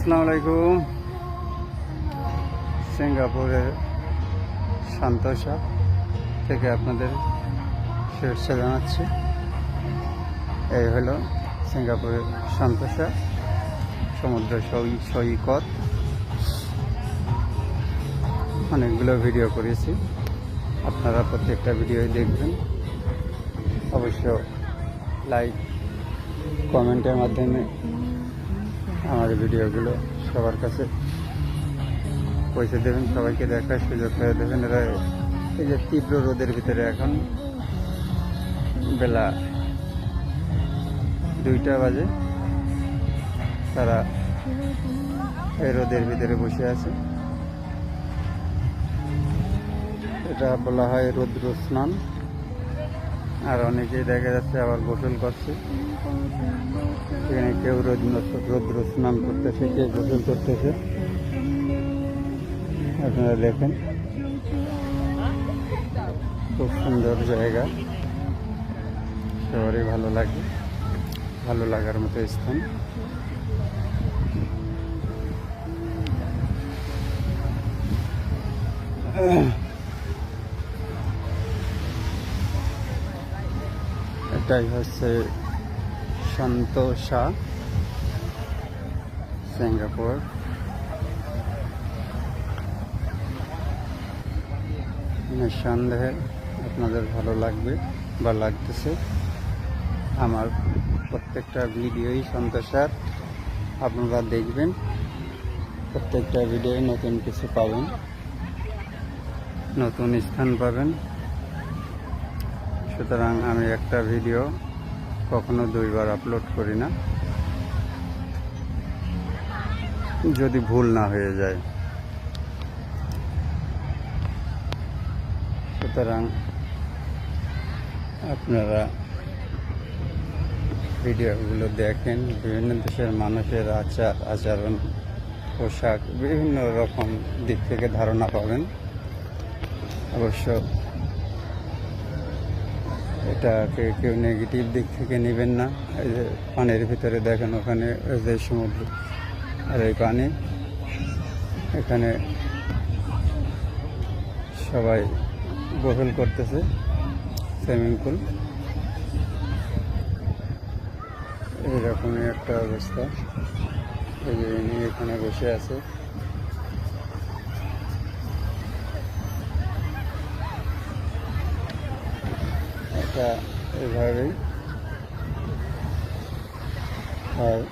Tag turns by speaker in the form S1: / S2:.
S1: আসসালামু আলাইকুম। সিঙ্গাপুরের সান্তোসা থেকে আপনাদের শুভেচ্ছা জানাচ্ছি। এই হলো সিঙ্গাপুরের সান্তোসা সমুদ্র সৈকত। অনেকগুলো ভিডিও করেছি, আপনারা প্রত্যেকটা ভিডিওই দেখবেন। অবশ্য লাইক কমেন্টের মাধ্যমে আমার ভিডিওগুলো সবার কাছে পৌঁছে দেবেন, সবাইকে দেখার সুযোগ করে দেবেন। এরা এই যে তীব্র রোদের ভিতরে এখন বেলা 2টা বাজে, তারা এই রোদের ভিতরে বসে আছে। এটা বলা হয় রৌদ্র স্নান। আর অনেকেই দেখা যাচ্ছে আবার গোসল করছে। এখানে কেউ রৌদ্র স্নান করতেছে, কেউ গোসল করতেছে। আপনারা দেখেন, খুব সুন্দর জায়গা, সবারই ভালো লাগে, ভালো লাগার মতো স্থান। এটাই হচ্ছে সান্তোসা সিঙ্গাপুর। নিঃসন্দেহে আপনাদের ভালো লাগবে বা লাগতেছে। আমার প্রত্যেকটা ভিডিওই সান্তোসার, আপনারা দেখবেন। প্রত্যেকটা ভিডিওয় নতুন কিছু পাবেন, নতুন স্থান পাবেন। সুতরাং আমি একটা ভিডিও কখনো 2বার আপলোড করি না, যদি ভুল না হয়ে যায়। সুতরাং আপনারা ভিডিওগুলো দেখেন, বিভিন্ন দেশের মানুষের আচরণ, পোশাক, বিভিন্ন রকম দিক থেকে ধারণা পাবেন। অবশ্য এটাকে কেউ নেগেটিভ দিক থেকে নেবেন না। এই যে পানির ভিতরে দেখেন, ওখানে যে সমুদ্র আর এই পানি, এখানে সবাই গোসল করতেছে, সুইমিং পুল। এইরকমই একটা অবস্থা। এই যে ইনি এখানে বসে আছে। এটা এভাবেই হয়।